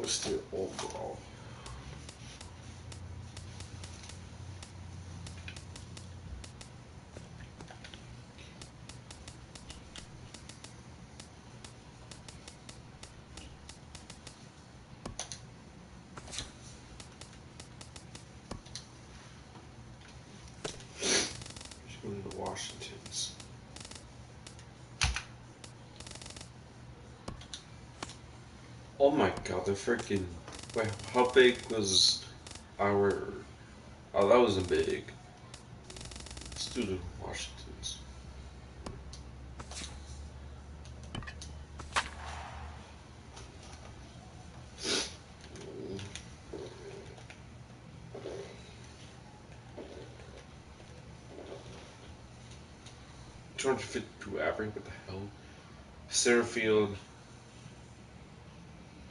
What's the overall? Just going to the Washingtons. Oh my god, the freaking. Wait, how big was our. Oh, that wasn't big. Let's do the Washingtons. $252 average, what the hell? Center field.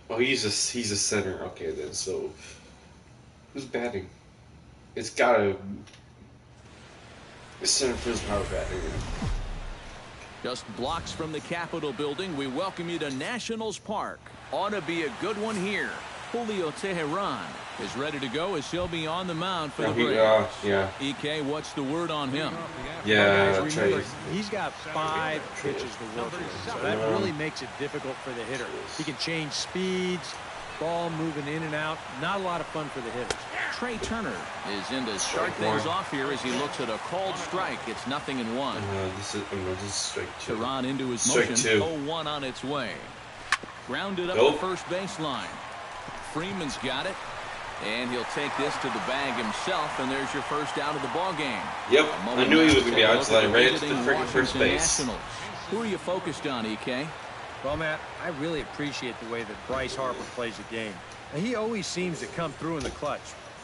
Oh, he's a center. Okay, then. So, who's batting? It's gotta. It's center field's power batting. Just blocks from the Capitol building, we welcome you to Nationals Park. Ought to be a good one here. Julio Teheran is ready to go as he'll be on the mound for the Braves. Yeah. EK, what's the word on him? Yeah, remember, he's got 5 pitches to work with, so that really makes it difficult for the hitter. He can change speeds, ball moving in and out. Not a lot of fun for the hitters. Trey Turner is in to start things off here as he looks at a called strike. It's 0-1. This is strike 2. Teheran into his motion. 0-1 on its way. Grounded up the first baseline. Freeman's got it, and he'll take this to the bag himself, and there's your first out of the ball game. Yep, I knew he was going to be out, so I ran to the freaking first base. Nationals. Who are you focused on, EK? Well, Matt, I really appreciate the way that Bryce Harper plays the game. And he always seems to come through in the clutch.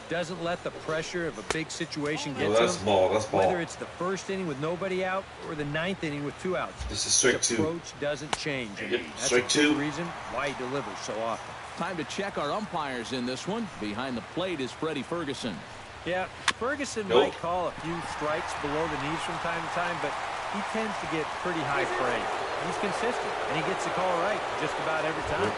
Doesn't let the pressure of a big situation get to him. That's ball. Whether it's the first inning with nobody out or the 9th inning with 2 outs. This is strike 2. His approach doesn't change. Yep, that's strike a big 2. reason why he delivers so often. Time to check our umpires in this one. Behind the plate is Freddie Ferguson. Yeah, Ferguson might call a few strikes below the knees from time to time, but he tends to get pretty high frame. He's consistent, and he gets the call right just about every time.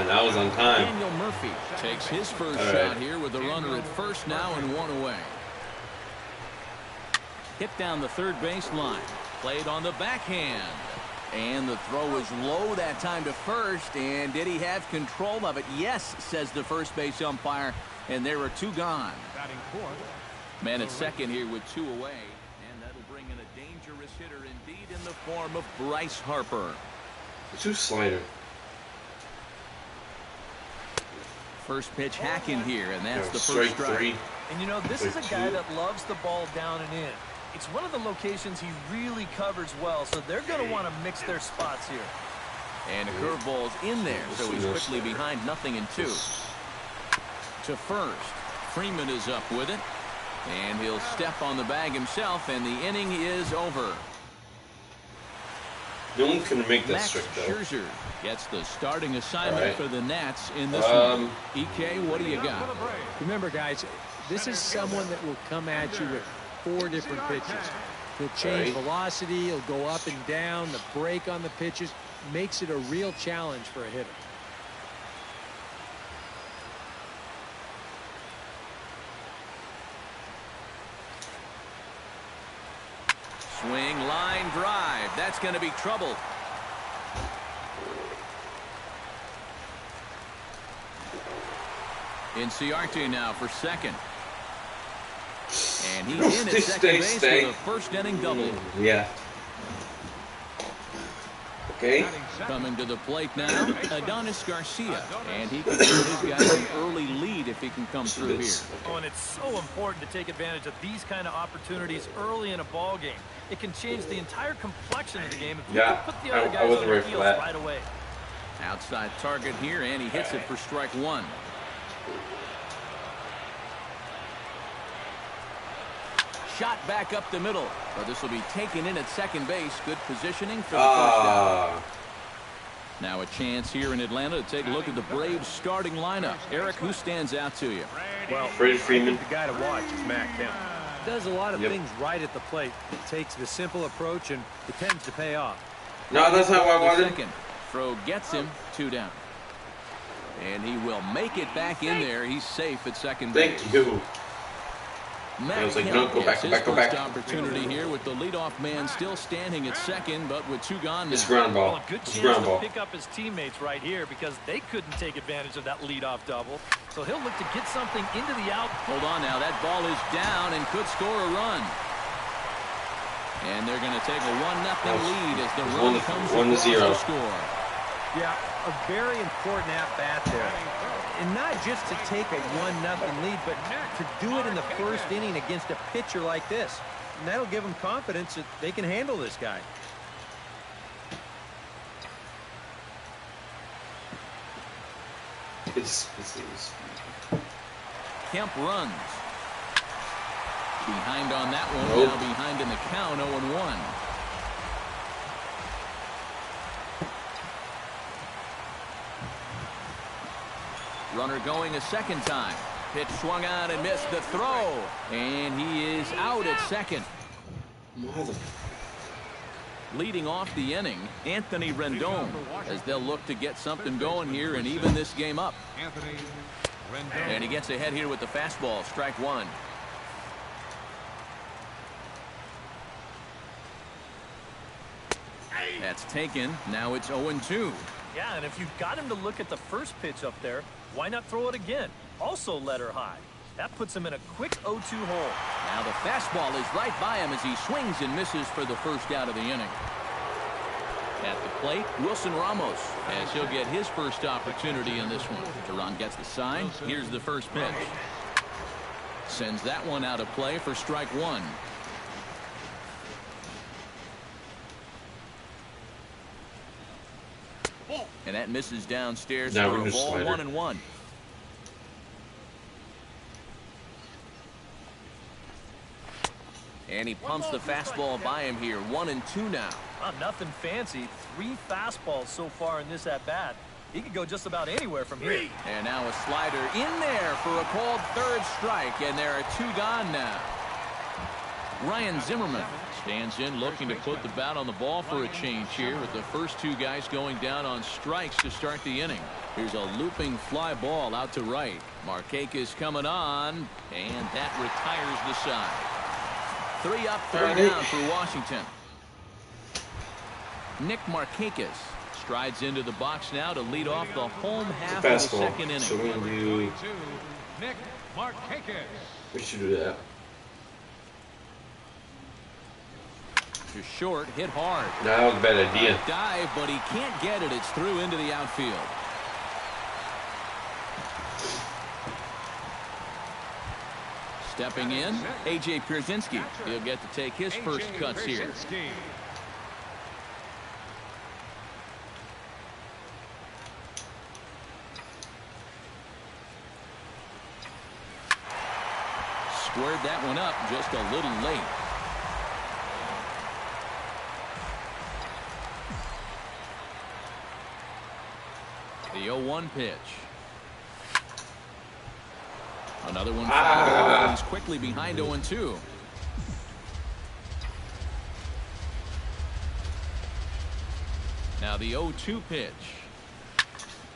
That was on time. Daniel Murphy takes his first shot here with the runner at first now and 1 away. Hit down the third baseline. Played on the backhand. And the throw is low that time to first. And did he have control of it? Yes, says the first base umpire. And there are 2 gone. Man at second here with 2 away. And that'll bring in a dangerous hitter indeed in the form of Bryce Harper. 2 slider. First pitch hacking here, and that's the first strike. 3. And you know, this is a guy that loves the ball down and in. It's one of the locations he really covers well, so they're going to want to mix their spots here. And a curveball's in there, so he's quickly behind 0-2. To first, Freeman is up with it, and he'll step on the bag himself, and the inning is over. No one can make that Max strike, though. Scherzer gets the starting assignment for the Nats in this one. EK, what do you got? Remember, guys, this is someone that will come at you with 4 different pitches. He'll change velocity, he'll go up and down, the break on the pitches makes it a real challenge for a hitter. Swing, line, drive. That's going to be trouble. Inciarte now for second. And he's in at second base with a first inning double. Yeah. Okay. Coming to the plate now, Adonis Garcia. And he can give his guys an early lead if he can come through here. Oh, and it's so important to take advantage of these kind of opportunities early in a ball game. It can change the entire complexion of the game if you can put the other guys on their heels right away. Outside target here, and he hits it for strike 1. Shot back up the middle, but this will be taken in at second base. Good positioning for the first out. Now a chance here in Atlanta to take a look at the Braves starting lineup. Eric, who stands out to you? Well, Freddie Freeman. The guy to watch is Matt Kemp. Does a lot of things right at the plate. Takes the simple approach, and it tends to pay off. No, that's not what I wanted. Second throw gets him 2 down. And he will make it back in there. He's safe at second base. Thank you. I was like, no, go back, go back. Opportunity here with the leadoff man still standing at second, but with 2 gone now. It's ground ball. Well, a good chance to pick up his teammates right here because they couldn't take advantage of that leadoff double. So he'll look to get something into the out. Hold on now. That ball is down and could score a run. And they're going to take a 1-0 lead as the run comes across the score. Yeah, a very important at-bat there. And not just to take a 1-0 lead, but to do it in the first inning against a pitcher like this. And that'll give them confidence that they can handle this guy. Kemp runs. Behind on that one. Now behind in the count, 0-1. Runner going a second time. Pitch swung on and missed the throw. And he is out at second. Leading off the inning, Anthony Rendon, as they'll look to get something going here and even this game up. And he gets ahead here with the fastball, strike 1. That's taken. Now it's 0-2. Yeah, and if you've got him to look at the first pitch up there, why not throw it again? Also let her high. That puts him in a quick 0-2 hole. Now the fastball is right by him as he swings and misses for the first out of the inning. At the plate, Wilson Ramos, as he'll get his first opportunity in this one. Teron gets the sign. Here's the first pitch. Sends that one out of play for strike 1. And that misses downstairs for a ball, 1-1. And he pumps the fastball by him here, 1-2 now. Nothing fancy. 3 fastballs so far in this at-bat. He could go just about anywhere from here. And now a slider in there for a called third strike, and there are 2 gone now. Ryan Zimmerman stands in looking to put the bat on the ball for a change here with the first 2 guys going down on strikes to start the inning. Here's a looping fly ball out to right. Markakis coming on, and that retires the side. 3 up, 3 down for Washington. Nick Markakis strides into the box now to lead off the home half of the second inning. So we're going to do... Nick Markakis. We should do that. To short, hit hard. No, that was a bad idea. Dive, but he can't get it. It's through into the outfield. Stepping in, A.J. Pierzynski. He'll get to take his first cuts here. Squared that one up just a little late. The 0-1 pitch. Another one. He's quickly behind 0-2. Now the 0-2 pitch.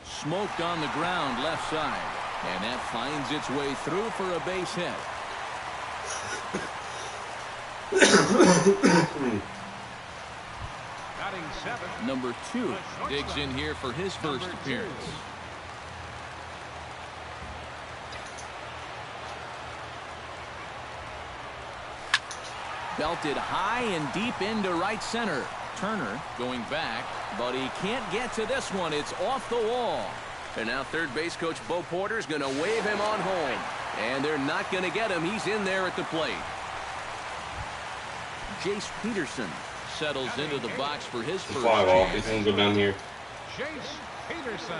Smoked on the ground left side. And that finds its way through for a base hit. Number 2 digs in here for his first appearance. Belted high and deep into right center. Turner going back, but he can't get to this one. It's off the wall. And now third base coach Bo Porter's going to wave him on home. And they're not going to get him. He's in there at the plate. Jace Peterson settles into the box for his first fly ball. chance. He's going to go down here. Jace Peterson.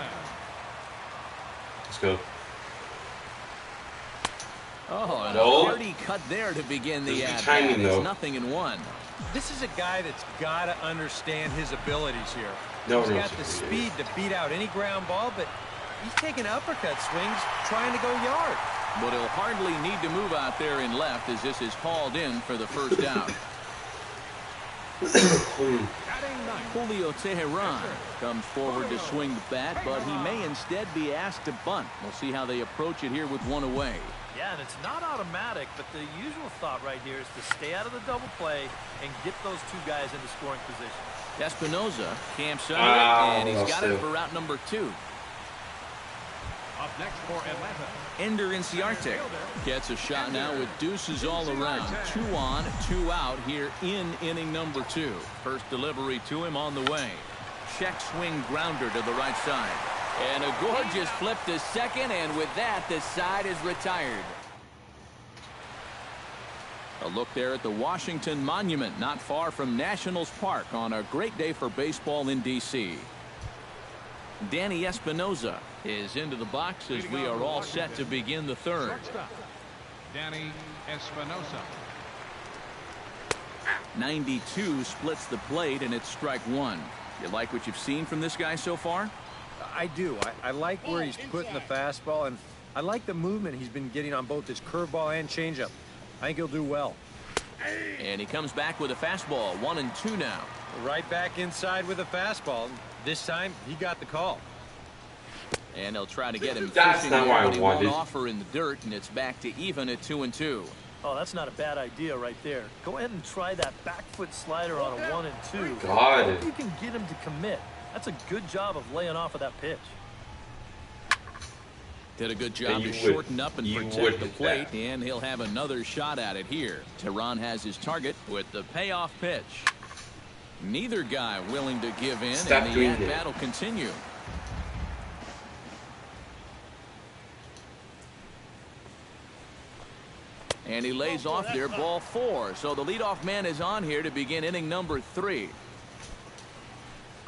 Let's go. Oh, and a dirty cut there to begin the at-bat. It's 0-1. This is a guy that's got to understand his abilities here. He's got the speed to beat out any ground ball, but he's taking uppercut swings trying to go yard. But he'll hardly need to move out there in left as this is hauled in for the first out. batting ninth. Julio Teheran comes forward to swing the bat, but he may instead be asked to bunt. We'll see how they approach it here with one away. Yeah, and it's not automatic, but the usual thought right here is to stay out of the double play and get those two guys into scoring position. Espinoza camps under it, and he's got it for route number 2. Up next for Atlanta. Ender Inciarte gets a shot now with deuces all around. 2 on, 2 out here in inning number 2. First delivery to him on the way. Check swing grounder to the right side. And a gorgeous flip to second, and with that, the side is retired. A look there at the Washington Monument, not far from Nationals Park, on a great day for baseball in D.C. Danny Espinoza is into the box as we are all set to begin the third. Shortstop, Danny Espinosa. 92 splits the plate, and it's strike 1. You like what you've seen from this guy so far? I do. I like where he's putting the fastball, and I like the movement he's been getting on both his curveball and changeup. I think he'll do well. And he comes back with a fastball. 1-2 now. Right back inside with a fastball. This time, he got the call. And they'll try to get him That's fishing not here, what I but he wanted. won't offer in the dirt, and it's back to even at 2-2. Oh, that's not a bad idea right there. Go ahead and try that back foot slider on a 1-2. God. Hope you can get him to commit. That's a good job of laying off of that pitch. Did a good job to would- shorten up and you protect would the hit plate, that. and he'll have another shot at it here. Tehran has his target with the payoff pitch. Neither guy willing to give in, Stop and the doing at-bat that. will continue. And he lays off there, ball 4. So the leadoff man is on here to begin inning number 3.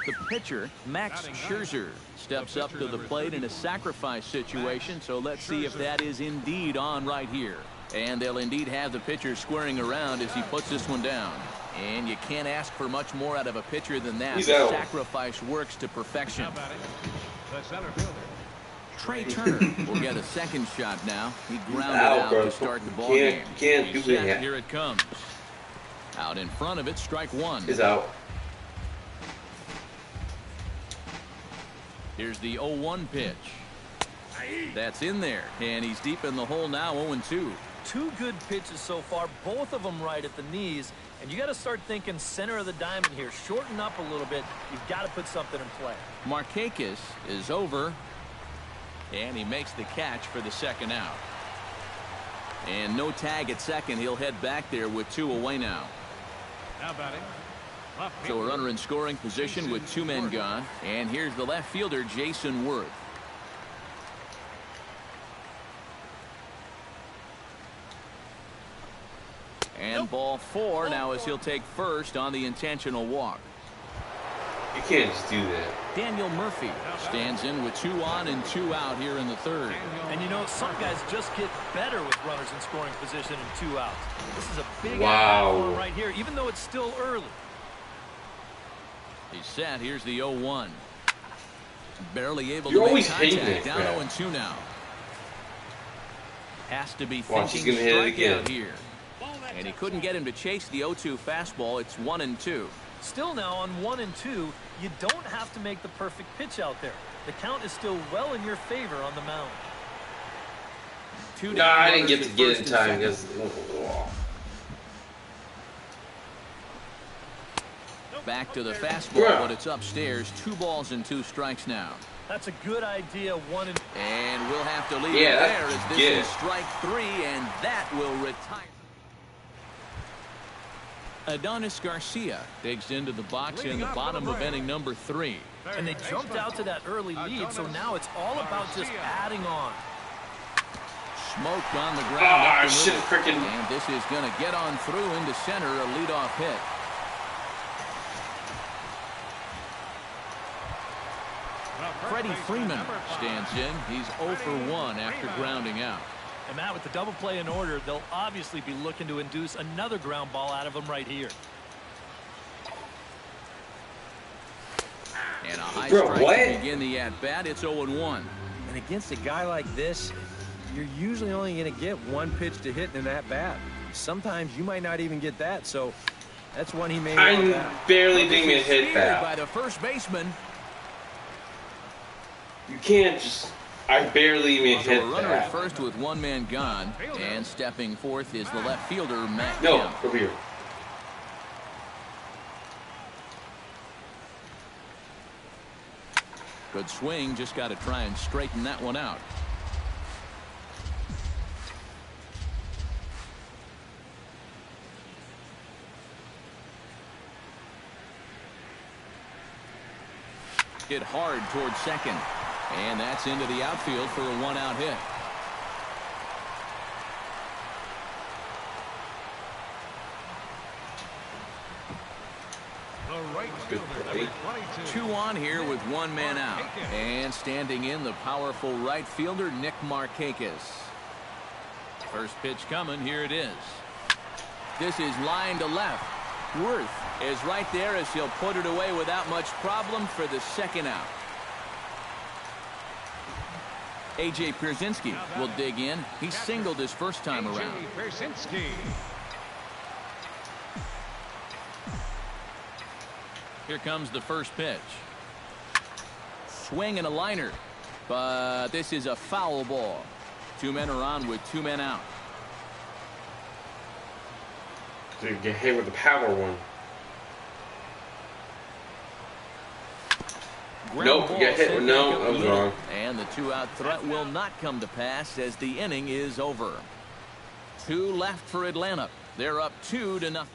The pitcher, Max Scherzer, steps up to the plate in a sacrifice situation, so let's see if that is indeed on right here. And they'll indeed have the pitcher squaring around as he puts this one down. And you can't ask for much more out of a pitcher than that. He's The out. sacrifice works to perfection. Now batting, the center fielder. Trey Turner will get a second shot now. He grounded out, out bro. to start the ball Can't- game. can't He's do set. that. Here it comes. Out in front of it, strike 1. He's out. Here's the 0-1 pitch. That's in there, and he's deep in the hole now, 0-2. 2 good pitches so far, both of them right at the knees. And you got to start thinking center of the diamond here. Shorten up a little bit. You've got to put something in play. Markakis is over, and he makes the catch for the second out. And no tag at second. He'll head back there with 2 away now. Now batting, left So a fielder. runner in scoring position with 2 men gone. And here's the left fielder, Jason Worth. And ball 4 now as he'll take first on the intentional walk. You can't just do that. Daniel Murphy stands in with 2 on and 2 out here in the third. And you know, some guys just get better with runners in scoring position and 2 outs. This is a big Wow. at-bat for him right here, even though it's still early. He's set. Here's the 0-1. Barely able You're to make always hitting contact. that Down crap. 0-2 now. Has to be Watch, he's thinking gonna hit it strikeout again. here. And he couldn't get him to chase the 0-2 fastball. It's 1-2. Still now on 1-2, you don't have to make the perfect pitch out there. The count is still well in your favor on the mound. Two Nah, down I didn't runners get to at get first in and time second. because. Back to the fastball, Yeah. but it's upstairs. 2 balls and 2 strikes now. That's a good idea. 1-2. And we'll have to leave Yeah, it that's- there as this get is it. strike 3, and that will retire. Adonis Garcia digs into the box in the bottom of inning number 3. And they jumped out to that early lead, so now it's all about just adding on. Smoked on the ground. Ah, up the shit, middle. frickin'. And this is going to get on through into center, a leadoff hit. Freddie Freeman stands in. He's 0 for 1 after grounding out. And Matt, with the double play in order, they'll obviously be looking to induce another ground ball out of him right here. And a high Bro, strike what? to begin the at-bat. It's 0-1. And against a guy like this, you're usually only going to get 1 pitch to hit in that bat. Sometimes you might not even get that. So That's one he may I want back. barely didn't get hit that. By the first baseman. You can't just. I barely even So hit a runner at that. first with one man gone, and stepping forth is the left fielder, Matt No, Kemp. over here. Good swing, just got to try and straighten that one out. Hit hard towards second, and that's into the outfield for a one-out hit. Good play. 2 on here with one man out, and standing in the powerful right fielder Nick Markakis. First pitch coming. Here it is. This is line to left. Worth is right there as he'll put it away without much problem for the second out. A.J. Pierzynski will dig in. He singled his first time around. Here comes the first pitch. Swing and a liner, but this is a foul ball. 2 men are on with 2 men out. Dude, get hit with the power one. Nope, get hit with no. I was wrong. And the 2-out threat will not come to pass as the inning is over. 2 left for Atlanta. They're up 2-0.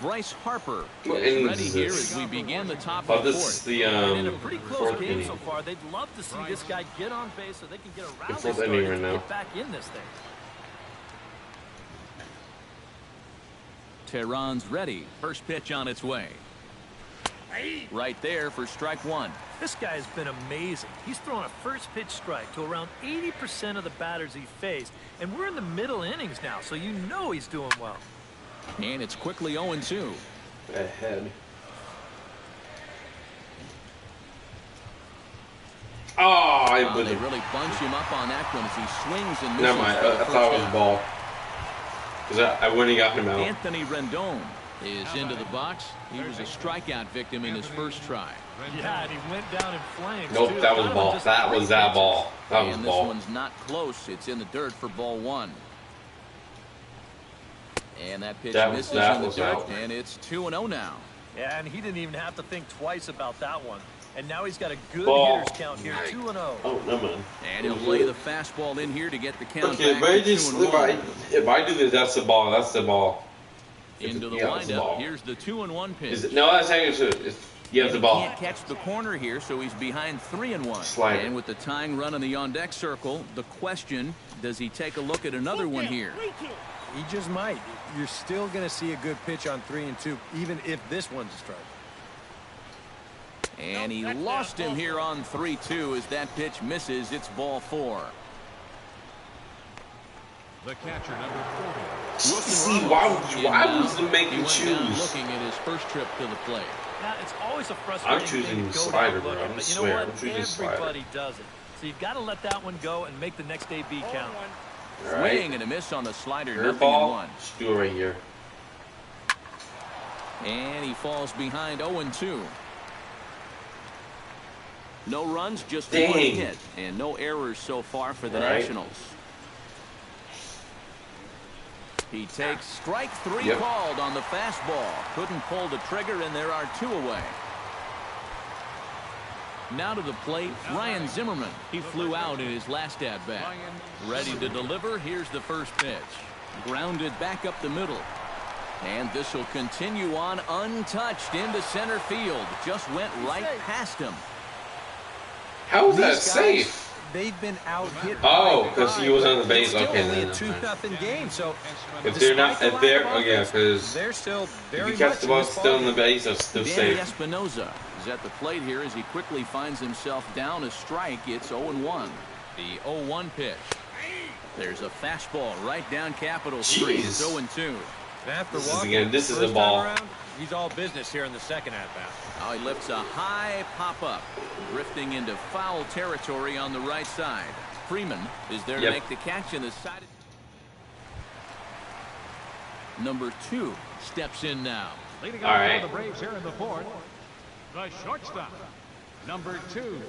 Bryce Harper is ready here as we begin the top of the this fourth. is the In a pretty close fourth game inning. so far. They'd love to see this guy get on base so they can get around It's this fourth inning right and now. get back in this thing. Tehran's ready. First pitch on its way. Right there for strike 1. This guy has been amazing. He's thrown a first pitch strike to around 80% of the batters he faced. And we're in the middle innings now, so you know he's doing well. And it's quickly 0-2. Ahead. Oh, They really bunch him up on that one as he swings and misses. Never mind. I thought it was a ball. Because I wouldn't have got him out. Anthony Rendon is into the box. He was a strikeout victim in his first try. Yeah, and he went down in flames. Nope, too. that was a Donovan ball. just That was that ball. That was a And ball. this one's not close. It's in the dirt for ball 1. And that pitch misses in the dirt, out. and it's 2-0 now. Yeah, and he didn't even have to think twice about that one. And now he's got a good Ball. hitters count here, 2-0. Oh, never mind. And he'll lay the fastball in here to get the count Okay, back but to just 2-1. if I do this, that's the ball. That's the ball. Into the Yeah, that's the windup. ball. Here's the 2-1 pitch. Is it? No, that's actually yeah, it's the ball. Can't catch the corner here, so he's behind 3-1. Slider. And with the tying run in the on-deck circle, the question, does he take a look at another one here? He just might. You're still going to see a good pitch on 3-2, even if this one's a strike. And he lost him here on 3-2 as that pitch misses. It's ball 4. The catcher, number 40. See, why was the make He him went down choose? looking at his first trip to the plate. Yeah, it's always a frustrating I'm choosing thing to go slider, down bro. looking, I but you swear, know I'm what? choosing slider. Everybody does it. So you've got to let that one go and make the next AB count. All Swing right. and a miss on the slider. Your Nothing ball. in 1. Just do it right here. And he falls behind 0-2. No runs, just Dang. 1 hit, and no errors so far for the Right. Nationals. He takes strike 3 Yep. called on the fastball. Couldn't pull the trigger, and there are 2 away. Now to the plate, Ryan Zimmerman. He flew out in his last at-bat. Ready to deliver. Here's the first pitch. Grounded back up the middle. And this will continue on untouched into center field. Just went right past him. How is that These guys, safe? They've been out hit. Oh, by because he was on the base. It's still Okay, only then. a 2-0 game. So If they're not, despite if the they're, lack oh of yeah, offense, because they're still if very you catch much the ball in this still in the ballgame. base, that's still Danny safe. Espinoza is at the plate here as he quickly finds himself down a strike. It's 0-1. The 0-1 pitch. There's a fastball right down Capitol Street. It's Jeez. 0-2. And after This is walking again- it this the is a first ball. time around, he's all business here in the second at-bat. Now he lifts a high pop-up, drifting into foul territory on the right side. Freeman is there to Yep. make the catch in the side. Number 2 steps in now. Leading All off right. for the Braves here in the 4th, the shortstop, number 2.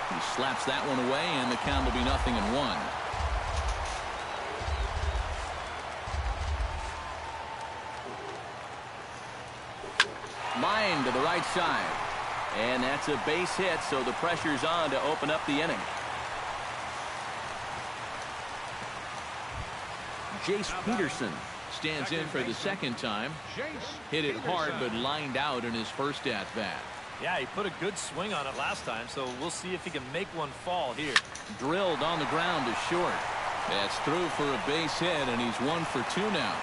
He slaps that one away, and the count will be 0-1. Line to the right side. And that's a base hit, so the pressure's on to open up the inning. Jace Peterson stands in for the second time. Hit it hard, but lined out in his first at-bat. Yeah, he put a good swing on it last time, so we'll see if he can make one fall here. Drilled on the ground to short. That's through for a base hit, and he's 1 for 2 now.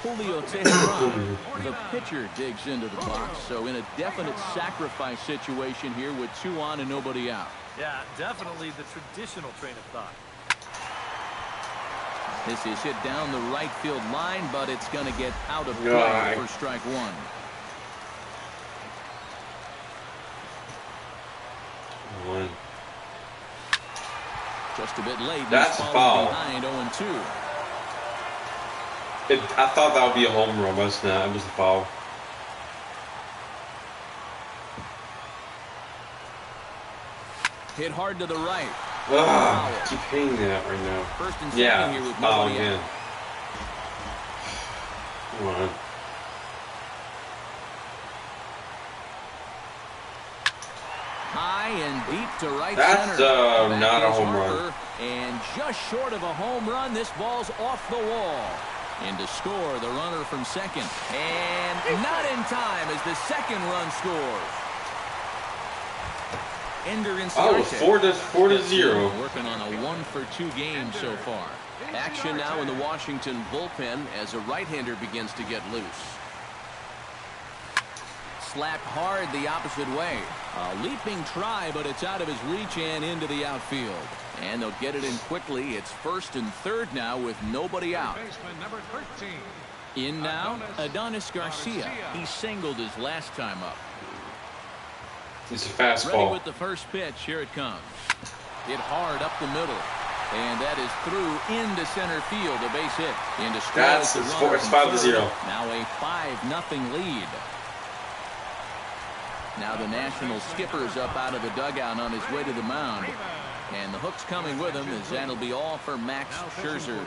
Julio Teheran, the pitcher, digs into the box, so in a definite sacrifice situation here with 2 on and nobody out. Yeah, definitely the traditional train of thought. This is hit down the right field line, but it's going to get out of play for strike 1. Just a bit late. That's foul. Behind 0-2. I thought that would be a home run, but it's not. It was a foul. Hit hard to the right. Ugh, keep hitting that right now. First and second here with nobody again. out. Come on. High and deep to right That's center. not a home Harper, run. and just short of a home run, this ball's off the wall. In to score, the runner from second. And not in time as the second run scores. Ender Inciarte. 4-0. Working on a 1 for 2 game so far. Action now in the Washington bullpen as a right-hander begins to get loose. Slapped hard the opposite way. A leaping try, but it's out of his reach and into the outfield. And they'll get it in quickly. It's first and third now with nobody out. Number 13. In now, Adonis Garcia. He singled his last time up. It's a Ready fastball. with the first pitch. Here it comes. Hit hard up the middle. And that is through into center field. A base hit. Into strike. It's 5-0. Now a 5-0 lead. Now the National skipper's up out of the dugout on his way to the mound. And the hook's coming with him as that'll be all for Max Scherzer.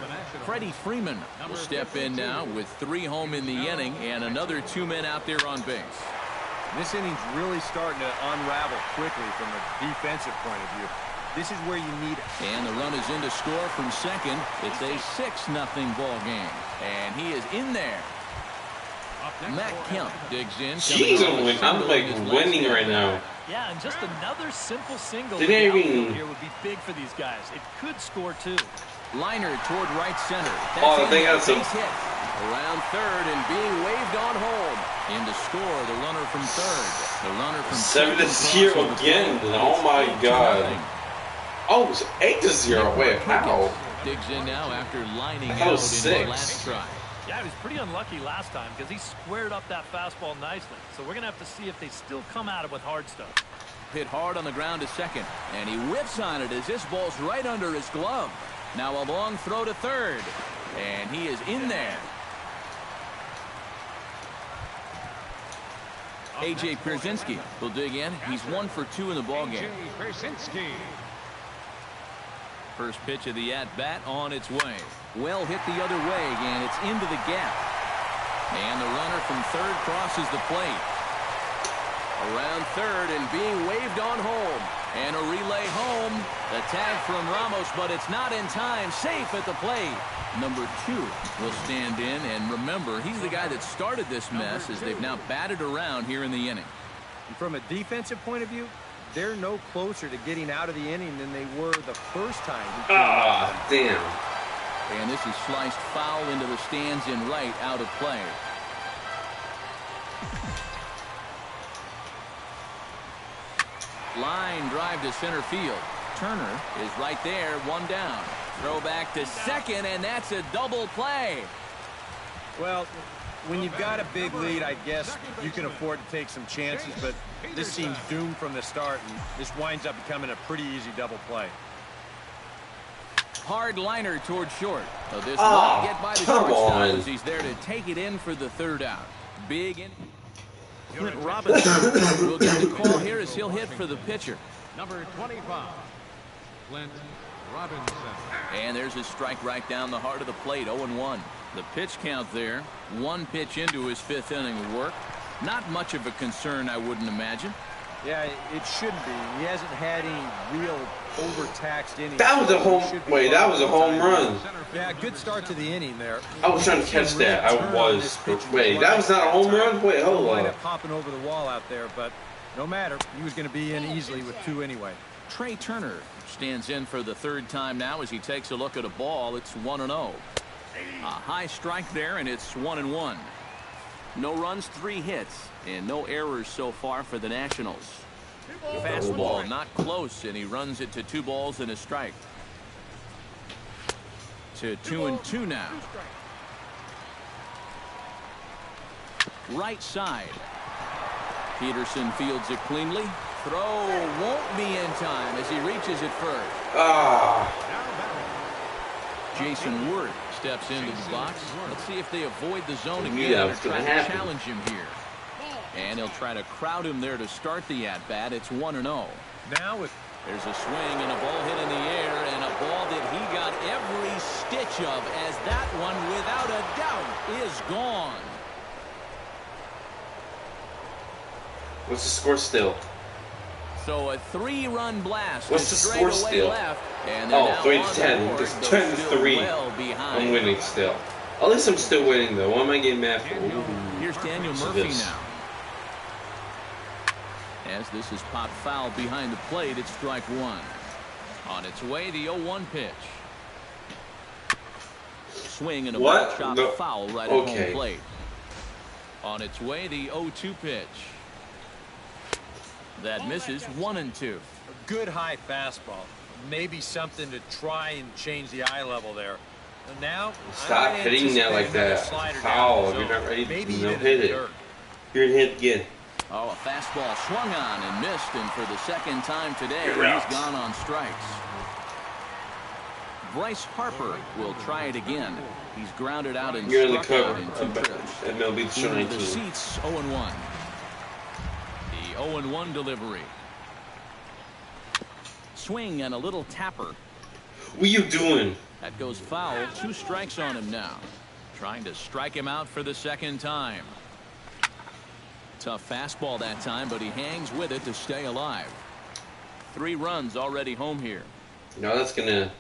Freddie Freeman will step in now with 3 home in the inning and another 2 men out there on base. This inning's really starting to unravel quickly from a defensive point of view. This is where you need it. And the run is in to score from second. It's a 6-0 ball game. And he is in there. Matt Kemp digs in. Jeez, I'm like winning right now. Yeah, and just another simple single Didn't even here would be big for these guys. It could score too. Liner toward right center. Oh, I think that's a base hit. Around third and being waved on home. In to score the runner from third. The runner from 7-0 again. Oh my God. Oh, it's 8-0. Wait, how? Digs in now after lining out That in was his 6. last try. Yeah, he was pretty unlucky last time because he squared up that fastball nicely. So we're going to have to see if they still come at it with hard stuff. Hit hard on the ground to second. And he whips on it as this ball's right under his glove. Now a long throw to third. And he is in there. A.J. Pierzynski will dig in. He's 1 for 2 in the ballgame. First pitch of the at-bat on its way. Well hit the other way, and it's into the gap. And the runner from third crosses the plate. Around third and being waved on home. And a relay home. The tag from Ramos, but it's not in time. Safe at the plate. Number 2 will stand in, and remember, he's the guy that started this mess as they've now batted around here in the inning. And from a defensive point of view, they're no closer to getting out of the inning than they were the first time. Ah, damn. And this is sliced foul into the stands in right, out of play. Line drive to center field. Turner is right there, 1 down. Throw back to second, and that's a double play. Well, When you've got a big lead, I guess you can afford to take some chances, but this seems doomed from the start, and this winds up becoming a pretty easy double play. Hard liner toward short. So this won't get by the shortstop as he's there to take it in for the third out. Big in. Clint Robinson will get the call here as he'll hit for the pitcher. Number 25, Clint Robinson. And there's his strike right down the heart of the plate, 0-1. The pitch count there, one pitch into his fifth inning of work. Not much of a concern, I wouldn't imagine. Yeah, it shouldn't be. He hasn't had any real overtaxed innings. That was a home. Wait, that was a home run. Yeah, good start to the inning there. I was trying to catch that. I was. Wait, that was not a home run? Wait, hold on. Popping over the wall out there, but no matter. He was going to be in easily with two anyway. Trey Turner stands in for the third time now as he takes a look at a ball. It's 1-0. A high strike there, and it's 1-1. No runs, 3 hits, and no errors so far for the Nationals. Fastball not close, and he runs it to 2 balls and a strike. To 2-2 now. Right side. Peterson fields it cleanly. Throw won't be in time as he reaches it first. Jason Ward steps into the box. Let's see if they avoid the zone again or try to challenge him here. And he'll try to crowd him there to start the at-bat. It's 1-0. Now there's a swing and a ball hit in the air, and a ball that he got every stitch of, as that one, without a doubt, is gone. What's the score still? So a 3-run blast. What's the score still? Left, and 3-10. It's 10-3. Well I'm winning still. At least I'm still winning, though. What am I getting mad for? Here's Daniel Murphy now. As this is popped foul behind the plate, it's strike 1. On its way, the 0-1 pitch. Swing and a ball chopped foul right at home plate. On its way, the 0-2 pitch. That misses 1-2. a good high fastball. Maybe something to try and change the eye level there. And now, stop hitting that like that. Foul. If you're not ready, hit it. You're going to hit again. Oh, a fastball swung on and missed, and for the second time today, he's gone on strikes. Bryce Harper will try it again. He's grounded out and struck out in 2 trips. MLB The Show 19. The seats 0-1. The 0-1 delivery. Swing and a little tapper. What are you doing? That goes foul. 2 strikes on him now. Trying to strike him out for the second time. Tough fastball that time, but he hangs with it to stay alive. 3 runs already home here. No, that's gonna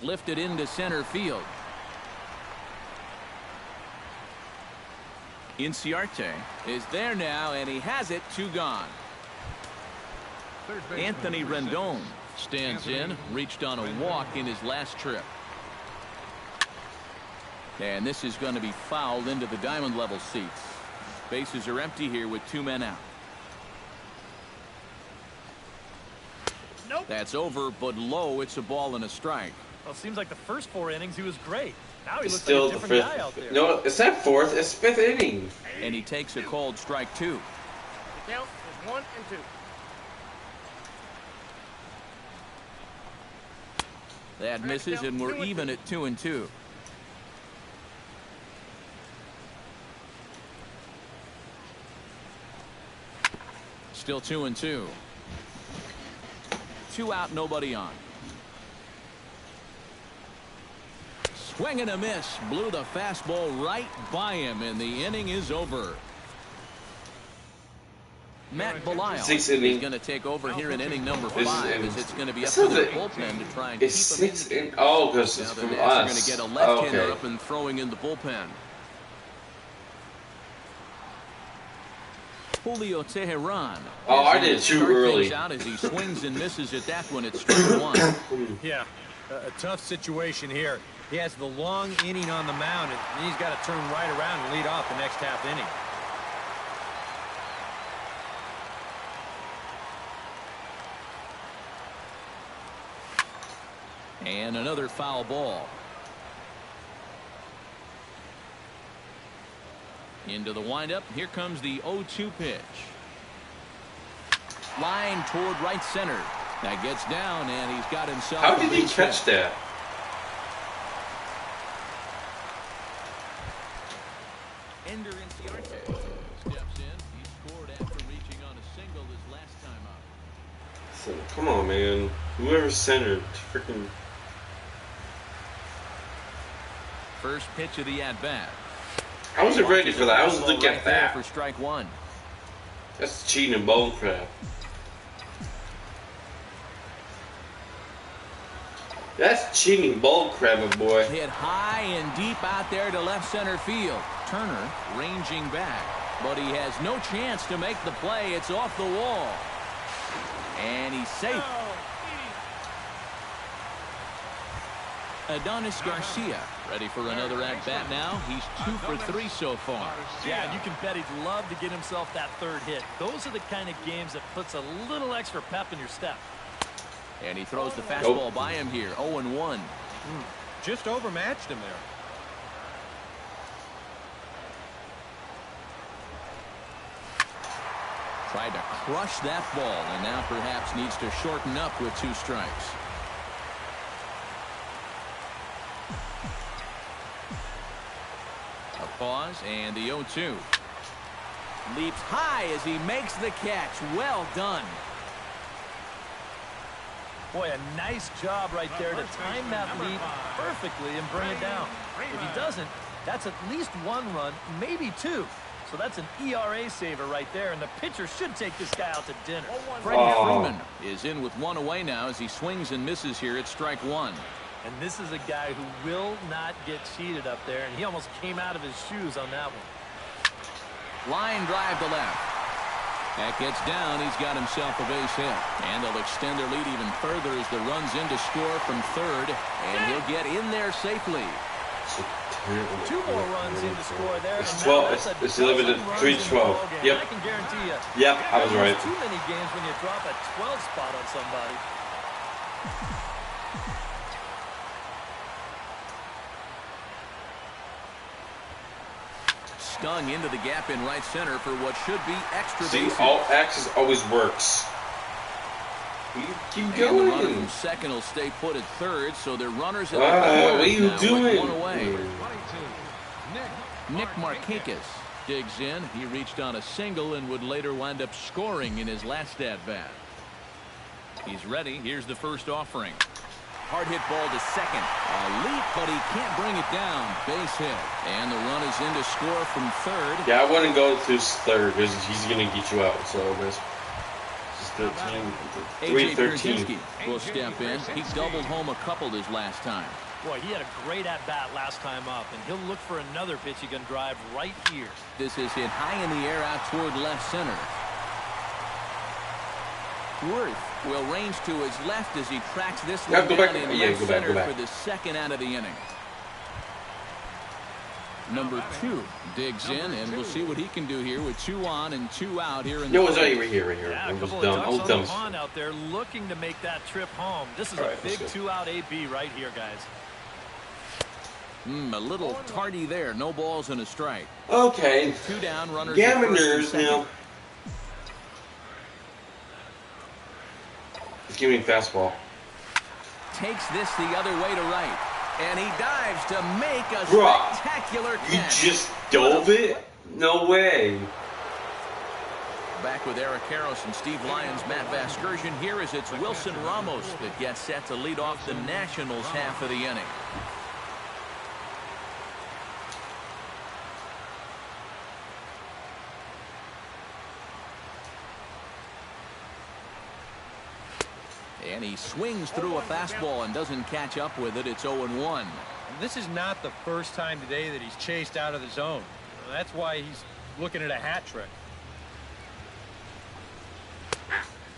lift it into center field. Inciarte is there now, and he has it. 2 gone. Anthony Rendon stands in, reached on a walk in his last trip. And this is going to be fouled into the diamond level seats. Bases are empty here with 2 men out. Nope. That's over, but low. It's a ball and a strike. Well, it seems like the first 4 innings he was great. Now he it's looks still like a different guy out there. No, it's not 4th. It's 5th inning. And he takes a called strike 2. The count is 1 and 2. That misses, and we're even at 2-2. Still 2-2. 2 out, nobody on. Swing and a miss. Blew the fastball right by him, and the inning is over. Matt Belisle is going to take over here in inning number 5, as it's going to be up to the bullpen to try and keep him in. Oh, because it's from us. They're going to get a left-hander up and throwing in the bullpen. Julio Teheran. Oh, I did too early. Out as he swings and misses at that one. It's strike 1. Yeah, a tough situation here. He has the long inning on the mound, and he's got to turn right around and lead off the next half inning. And another foul ball. Into the windup. Here comes the 0-2 pitch. Line toward right center. That gets down, and he's got himself. How did he catch that? Ender Inciarte steps in. He scored after reaching on a single his last time up. So, come on, man. Whoever centered, freaking. First pitch of the at-bat. I wasn't ready for that. I was looking at that. For strike one. That's cheating and bone crap. That's cheating bull crap, my boy. Hit high and deep out there to left center field. Turner ranging back, but he has no chance to make the play. It's off the wall. And he's safe. Adonis Garcia ready for another at-bat now. He's 2 for 3 so far. Yeah, you can bet he'd love to get himself that third hit. Those are the kind of games that puts a little extra pep in your step. And he throws the fastball by him here. 0-1. Just overmatched him there. Tried to crush that ball, and now perhaps needs to shorten up with 2 strikes. A pause, and the 0-2. Leaps high as he makes the catch. Well done. Boy, a nice job right there to time that leap perfectly and bring it down. If he doesn't, that's at least 1 run, maybe 2. So that's an ERA saver right there, and the pitcher should take this guy out to dinner. Freddie Freeman is in with 1 away now as he swings and misses here at strike 1. And this is a guy who will not get cheated up there, and he almost came out of his shoes on that one. Line drive to left. That gets down. He's got himself a base hit. And they'll extend their lead even further as the run's in to score from third. And he'll get in there safely. 2 more runs in to score there. It's 12. It's 11 to 3-12. Yep. I can guarantee you. Yep, I was right. Too many games when you drop a 12 spot on somebody. Stung into the gap in right center for what should be extra bases. See, all axis always works. You keep going. And the runner from second will stay put at third, so their runners at the what are you now doing? with 1 away. Nick Markakis digs in. He reached on a single and would later wind up scoring in his last at-bat. He's ready. Here's the first offering. Hard hit ball to second. A leap, but he can't bring it down. Base hit. And the run is in to score from third. Yeah, I wouldn't go to third because he's going to get you out. So that's just 3-13. Will step in. He doubled home a couple his last time. Boy, he had a great at-bat last time up, and he'll look for another pitch he can drive right here. This is hit high in the air out toward left center. Worth will range to his left as he tracks this one down in left center for the second out of the inning. Number 2 digs in, and we'll see what he can do here with 2 on and 2 out here in the right here. Yeah, I a was couple dumb. of I was ducks dumb. on the pond out there looking to make that trip home. This is a big 2-out AB right here, guys. A little tardy there. No balls and a strike. Okay. 2 down, runners. Gamblers now. Just give me a fastball. Takes this the other way to right. And he dives to make a spectacular catch. You just dove it? No way. Back with Eric Karros and Steve Lyons, Matt Vasgersian. Here is it's Wilson Ramos that gets set to lead off the Nationals half of the inning. And he swings through a fastball and doesn't catch up with it. It's 0-1. And this is not the first time today that he's chased out of the zone. That's why he's looking at a hat trick.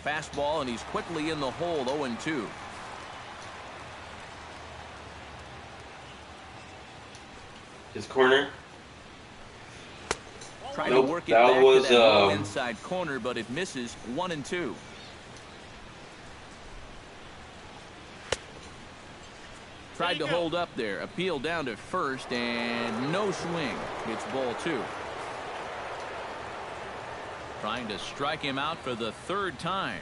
Fastball, and he's quickly in the hole. 0-2. His corner. Trying to work it back to that low inside corner, but it misses. 1-2. Tried to hold up there. Appeal down to first, and no swing. It's ball 2. Trying to strike him out for the third time.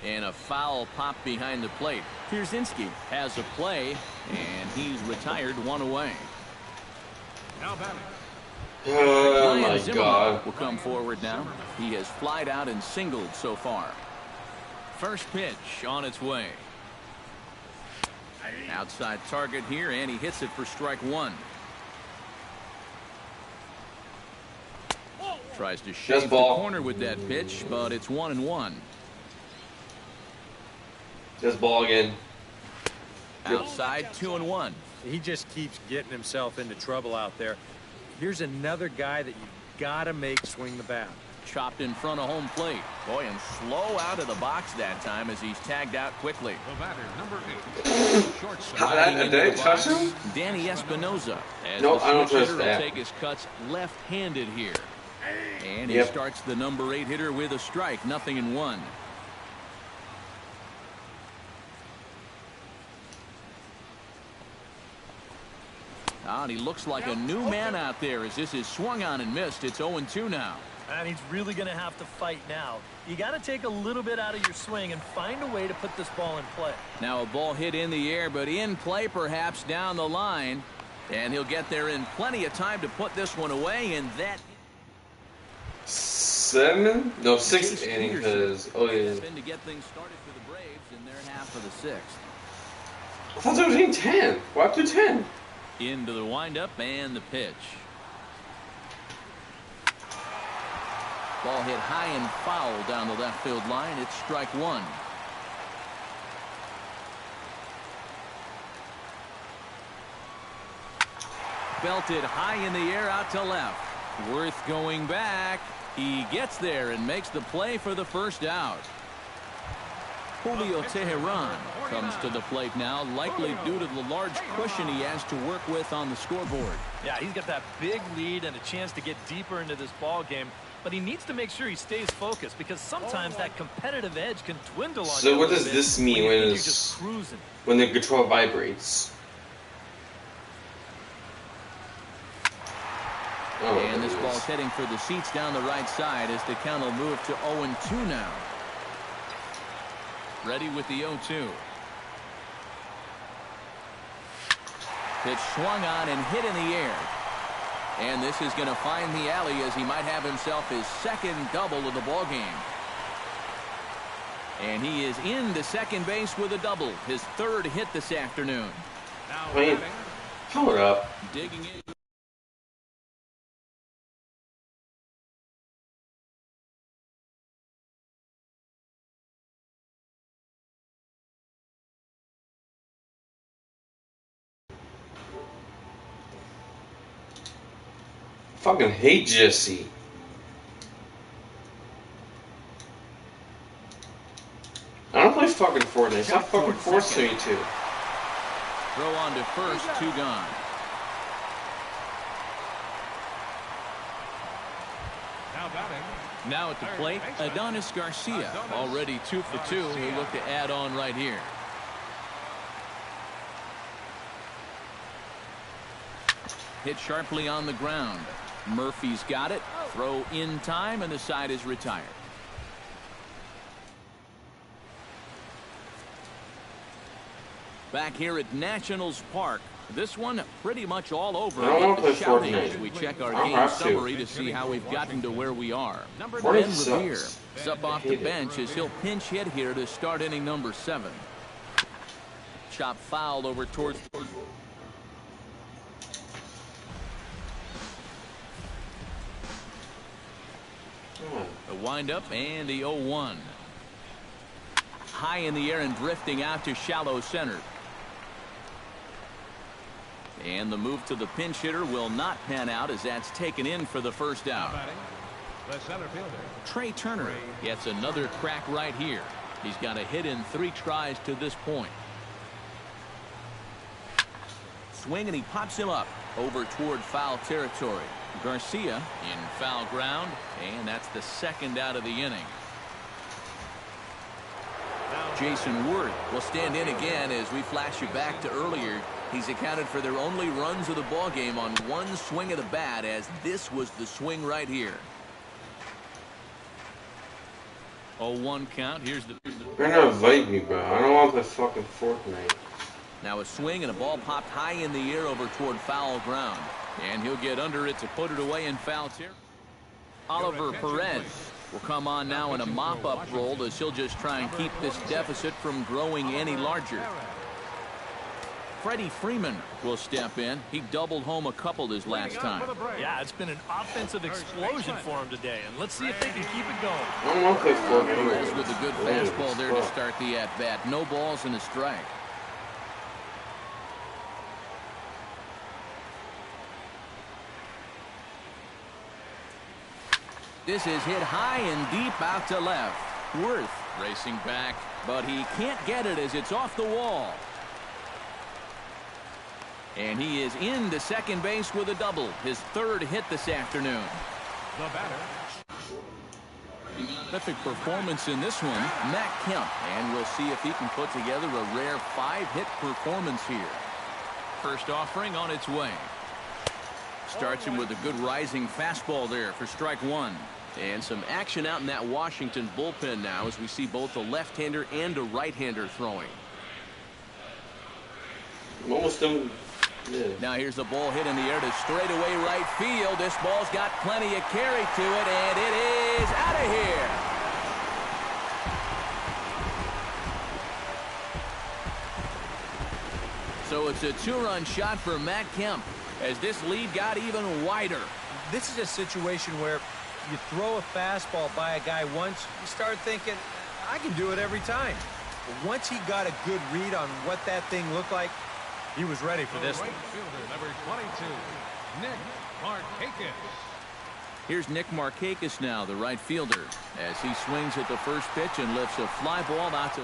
And a foul pop behind the plate. Pierzynski has a play, and he's retired one away. Now batting. Oh my Zimmerman God. will come forward now. He has flied out and singled so far. First pitch on its way. Outside target here, and he hits it for strike one. Tries to shave the corner with that pitch, but it's 1-1. Just ball again. Outside 2-1. He just keeps getting himself into trouble out there. Here's another guy that you've got to make swing the bat. Chopped in front of home plate. Boy, and slow out of the box that time as he's tagged out quickly. The batter, number 8. Shortstop. Did I touch him? Danny Espinosa. As No, the I don't switch touch hitter that. will take his cuts left-handed here. And he Yep. starts the number 8 hitter with a strike, 0-1. And he looks like a new man out there as this is swung on and missed. It's 0-2 now. And he's really going to have to fight now. You got to take a little bit out of your swing and find a way to put this ball in play. Now a ball hit in the air, but in play perhaps down the line. And he'll get there in plenty of time to put this one away, and that... 7? No, 6 inning because, oh yeah. To get things started for the Braves in their half of the 6th. I thought they were doing 10. Why up to 10? Into the windup and the pitch. Ball hit high and foul down the left field line. It's strike one. Belted high in the air out to left. Worth going back. He gets there and makes the play for the first out. Julio Teheran comes to the plate now, likely due to the large cushion he has to work with on the scoreboard. Yeah, he's got that big lead and a chance to get deeper into this ball game, but he needs to make sure he stays focused because sometimes that competitive edge can dwindle on you. So what does this mean when you're it's just cruising? when the guitar vibrates? Oh, And this ball's heading for the seats down the right side as the count will move to 0-2 now. Ready with the 0-2. Pitch swung on and hit in the air. And this is going to find the alley as he might have himself his second double of the ball game. And he is into second base with a double, his third hit this afternoon. Now Wait, batting. hold up. Digging in. Fucking hate Jesse. I don't play fucking Fortnite. Stop fucking forcing me to. Throw on to first, 2 gone. Now batting. Now at the plate, Adonis Garcia, already 2 for 2. He'll look to add on right here. Hit sharply on the ground. Murphy's got it. Throw in time, and the side is retired. Back here at Nationals Park. This one pretty much all over. I don't want to play Shouting Fortnite. as we check our I don't game have to. summary to see how we've gotten to where we are. Number Fortnite Ben Revere sucks. is up off the hate it. bench as he'll pinch hit here to start inning number 7. Chop foul over towards. The windup and the 0-1. High in the air and drifting out to shallow center. And the move to the pinch hitter will not pan out as that's taken in for the first Now out. batting. The center fielder. Trey Turner gets another crack right here. He's got a hit in 3 tries to this point. Swing and he pops him up over toward foul territory. Garcia in foul ground, and that's the second out of the inning. Jason Worth will stand in again as we flash you back to earlier. He's accounted for their only runs of the ball game on one swing of the bat, as this was the swing right here. 0-1 count. Here's the... You're gonna invite me, bro. I don't want that fucking Fortnite. Now a swing and a ball popped high in the air over toward foul ground. And he'll get under it to put it away in foul territory. Oliver Perez will come on now in a mop-up role as he'll just try and keep this deficit from growing any larger. Freddie Freeman will step in. He doubled home a couple his last time. Yeah, it's been an offensive explosion for him today, and let's see if they can keep it going. I don't want that Perez Fortnite. with a good fastball there to start the at-bat. No balls and a strike. This is hit high and deep out to left. Worth racing back, but he can't get it as it's off the wall. And he is into second base with a double. His third hit this afternoon. The batter. Terrific performance in this one, Matt Kemp. And we'll see if he can put together a rare 5-hit performance here. First offering on its way. Starts him with a good rising fastball there for strike one. And some action out in that Washington bullpen now as we see both a left-hander and a right-hander throwing. I'm almost done. Yeah. Now here's the ball hit in the air to straightaway right field. This ball's got plenty of carry to it, and it is out of here. So it's a 2-run shot for Matt Kemp as this lead got even wider. This is a situation where you throw a fastball by a guy once, you start thinking, I can do it every time. But once he got a good read on what that thing looked like, he was ready for this one. Right fielder, number 22, Nick Markakis. Here's Nick Markakis now, the right fielder, as he swings at the first pitch and lifts a fly ball out to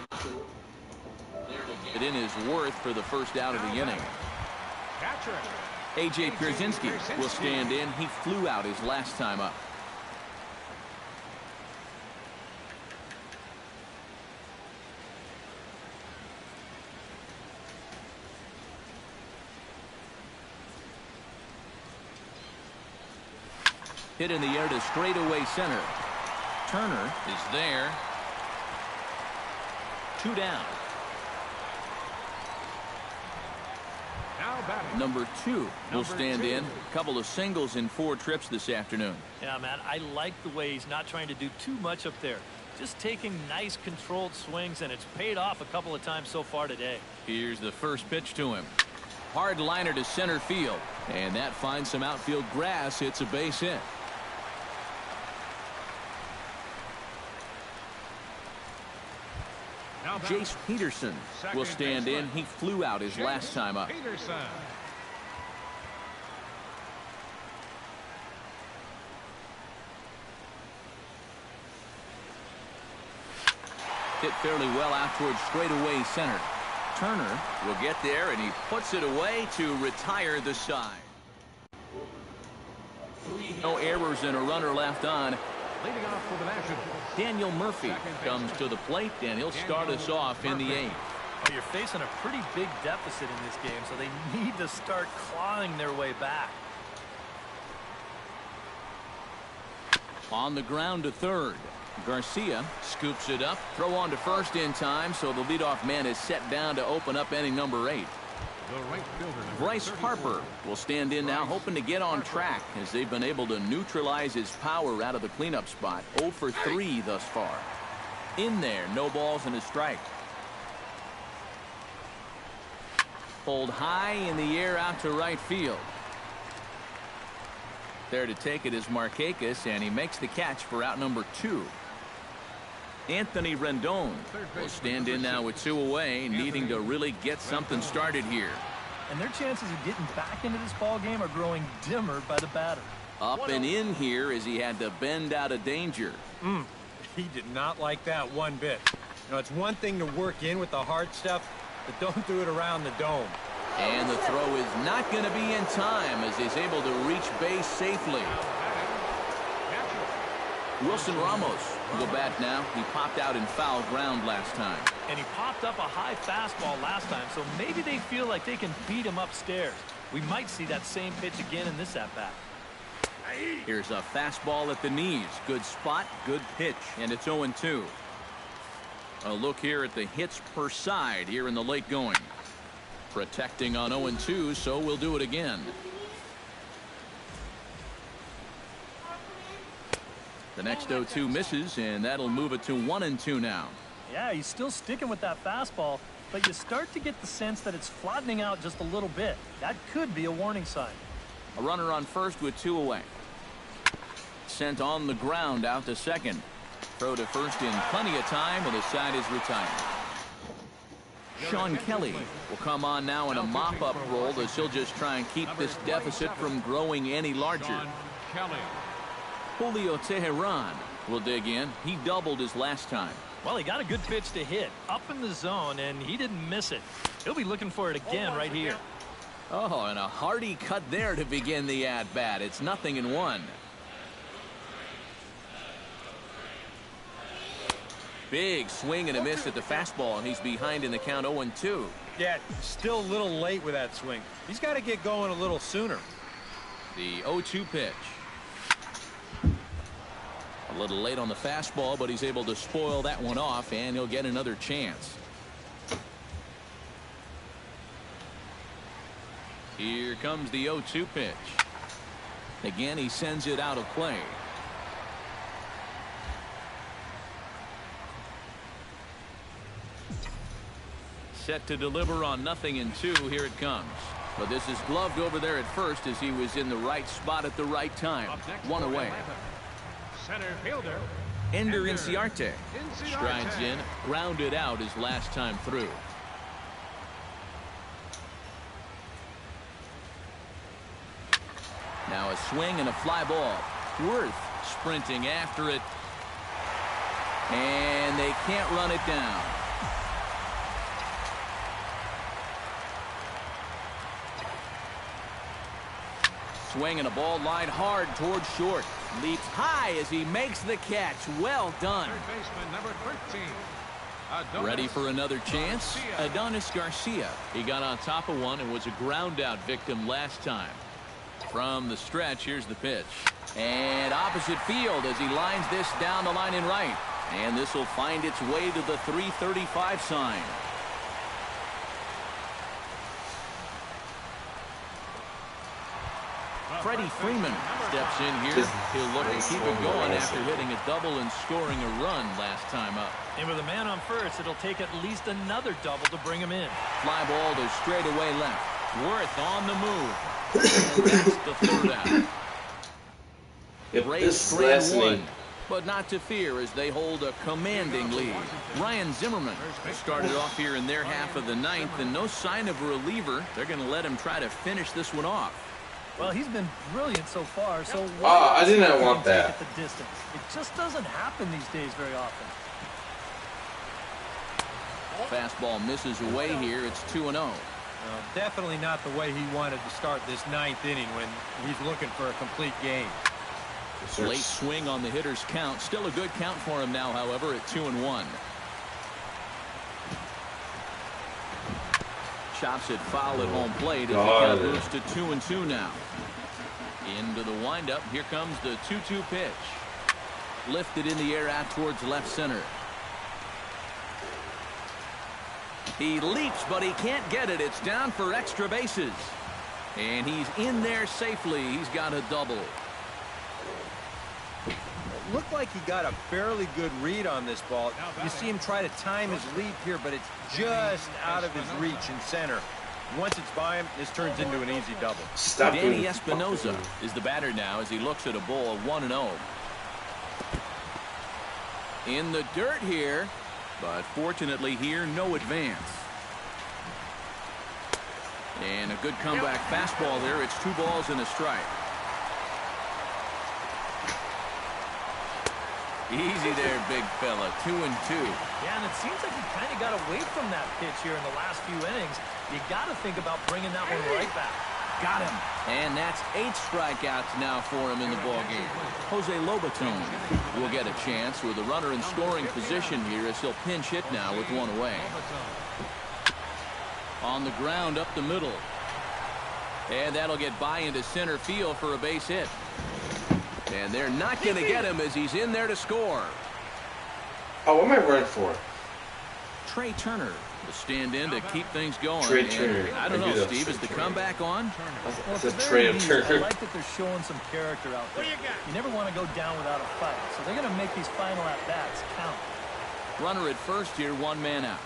it in his Worth for the first out of the inning. Catcher. A.J. Pierzynski will stand in. He flew out his last time up. Hit in the air to straightaway center. Turner is there. 2 down. Now batting. Number 2 will stand in. A couple of singles in 4 trips this afternoon. Yeah, man, I like the way he's not trying to do too much up there. Just taking nice controlled swings, and it's paid off a couple of times so far today. Here's the first pitch to him. Hard liner to center field. And that finds some outfield grass. Hits a base hit. Jace Peterson will stand in. He flew out his last time up. Peterson. Hit fairly well out towards straightaway center. Turner will get there, and he puts it away to retire the side. No errors and a runner left on. Leading off for the Nationals. Daniel Murphy comes to the plate, and he'll start us off in the 8th. Well, you're facing a pretty big deficit in this game, so they need to start clawing their way back. On the ground to third. Garcia scoops it up. Throw on to first in time, so the leadoff man is set down to open up inning number 8. The right fielder, number Bryce 34. Harper will stand in now, hoping to get on track as they've been able to neutralize his power out of the cleanup spot. 0 for 3 thus far. In there, no balls and a strike. Pulled high in the air out to right field. There to take it is Markakis, and he makes the catch for out number 2. Anthony Rendon will stand in now with 2 away, needing to really get something started here. And their chances of getting back into this ball game are growing dimmer by the batter. Up and in here as he had to bend out of danger. He did not like that one bit. You know, it's one thing to work in with the hard stuff, but don't do it around the dome. And the throw is not going to be in time as he's able to reach base safely. Wilson Ramos will go back now. He popped out in foul ground last time. And he popped up a high fastball last time, so maybe they feel like they can beat him upstairs. We might see that same pitch again in this at-bat. Here's a fastball at the knees. Good spot, good pitch, and it's 0-2. A look here at the hits per side here in the late going. Protecting on 0-2, so we'll do it again. The next 0-2 misses, and that'll move it to 1-2 now. Yeah, he's still sticking with that fastball, but you start to get the sense that it's flattening out just a little bit. That could be a warning sign. A runner on first with 2 away. Sent on the ground out to second. Throw to first in plenty of time, and the side is retired. Sean Kelly will come on now in a mop-up role as he'll just try and keep this deficit from growing any larger. Julio Teheran will dig in. He doubled his last time. Well, he got a good pitch to hit up in the zone, and he didn't miss it. He'll be looking for it again right here. Oh, and a hearty cut there to begin the at-bat. It's 0-1. Big swing and a miss at the fastball, and he's behind in the count 0-2. Yeah, still a little late with that swing. He's got to get going a little sooner. The 0-2 pitch. A little late on the fastball, but he's able to spoil that one off, and he'll get another chance. Here comes the 0-2 pitch. Again, he sends it out of play. Set to deliver on 0-2. Here it comes. But this is gloved over there at first as he was in the right spot at the right time. 1 away. Center fielder Ender Inciarte strides in, grounded out his last time through. Now a swing and a fly ball. Worth sprinting after it. And they can't run it down. Swing and a ball lined hard towards short. Leaps high as he makes the catch. Well done. Third baseman number 13. Adonis Ready for another chance? Garcia. Adonis Garcia. He got on top of one and was a ground out victim last time. From the stretch, here's the pitch. And opposite field as he lines this down the line in right. And this will find its way to the 335 sign. Freddie Freeman steps in here. He'll look to keep it going after hitting a double and scoring a run last time up. And with a man on first, it'll take at least another double to bring him in. Fly ball to straightaway left. Worth on the move. And that's the third out. Yep, Rays this strand last one, inning. but not to fear as they hold a commanding lead. Ryan Zimmerman started off here in their half of the ninth, and no sign of a reliever. They're going to let him try to finish this one off. Well, he's been brilliant so far, so I did not want that. At the distance. It just doesn't happen these days very often. Fastball misses away here. It's 2-0. Definitely not the way he wanted to start this ninth inning when he's looking for a complete game. Late swing on the hitter's count. Still a good count for him now, however, at 2-1. Chops it foul at home plate as the count moves to 2-2 now. Into the windup. Here comes the 2-2 pitch. Lifted in the air out towards left center. He leaps, but he can't get it. It's down for extra bases. And he's in there safely. He's got a double. It looked like he got a fairly good read on this ball. You see him try to time his leap here, but it's just out of his reach in center. Once it's by him, this turns into an easy double. Danny Espinosa is the batter now as he looks at a ball 1-0. In the dirt here, but fortunately here, no advance. And a good comeback fastball there. It's 2 balls and a strike. Easy there, big fella. 2-2. Yeah, and it seems like he kind of got away from that pitch here in the last few innings. You got to think about bringing that one right back. Got him. And that's 8 strikeouts now for him in the ballgame. Jose Lobaton will get a chance with a runner in scoring position here as he'll pinch hit now with 1 away. On the ground up the middle. And that'll get by into center field for a base hit. And they're not going to get him as he's in there to score. Oh, what am I running for? Trey Turner will stand in to keep things going. Trey Turner. I don't know, Steve, is the comeback on? Well, It's a Trey Turner. I like that they're showing some character out there. You never want to go down without a fight, so they're going to make these final at-bats count. Runner at first here, 1 man out.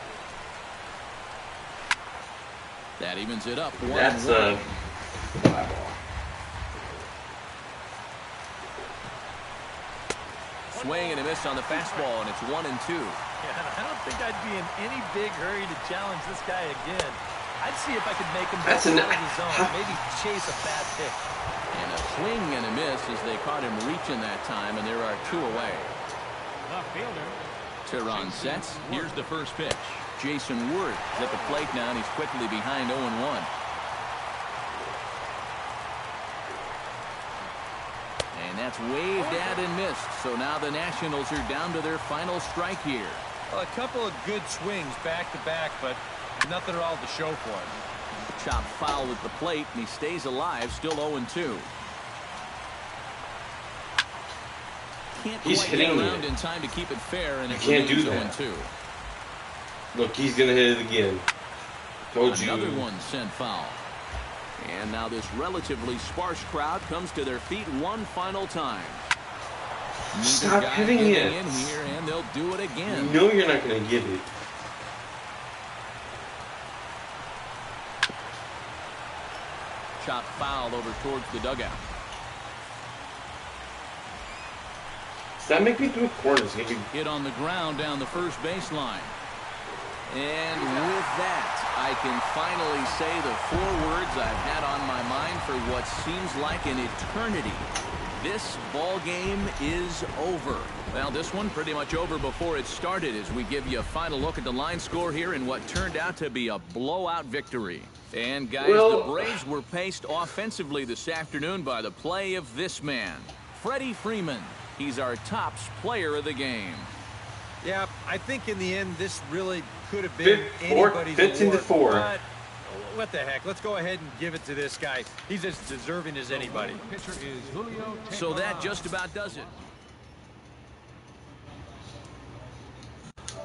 That evens it up. That's a fly ball. Swing and a miss on the fastball, and it's 1-2. Yeah, I don't think I'd be in any big hurry to challenge this guy again. I'd see if I could make him back out of the zone, maybe chase a bad pitch. And a swing and a miss as they caught him reaching that time, and there are 2 away. The fielder. Teron sets. Here's the first pitch. Jason Worth is at the plate now, and he's quickly behind 0-1. And that's waved at and missed. So now the Nationals are down to their final strike here. Well, a couple of good swings back-to-back, but nothing at all to show for him. Chop foul at the plate, and he stays alive, still 0-2. Can't He's quite hitting get around it. in time to keep it fair, and it can't do remains that. 0-2. Look, he's gonna hit it again. Told you. Another one sent foul. And now this relatively sparse crowd comes to their feet one final time. Stop Neither guy hitting getting it. in here, and they'll do it again. You know you're not gonna get it. Chop foul over towards the dugout. Does that make me through corners? Hit on the ground down the first baseline. And with that, I can finally say the 4 words I've had on my mind for what seems like an eternity. This ball game is over. Well, this one pretty much over before it started as we give you a final look at the line score here in what turned out to be a blowout victory. And guys, the Braves were paced offensively this afternoon by the play of this man, Freddie Freeman. He's our tops player of the game. Yeah, I think in the end, this really could have been anybody's 15-4. award. But what the heck? Let's go ahead and give it to this guy. He's as deserving as anybody. Pitcher is Julio. So that just about does it.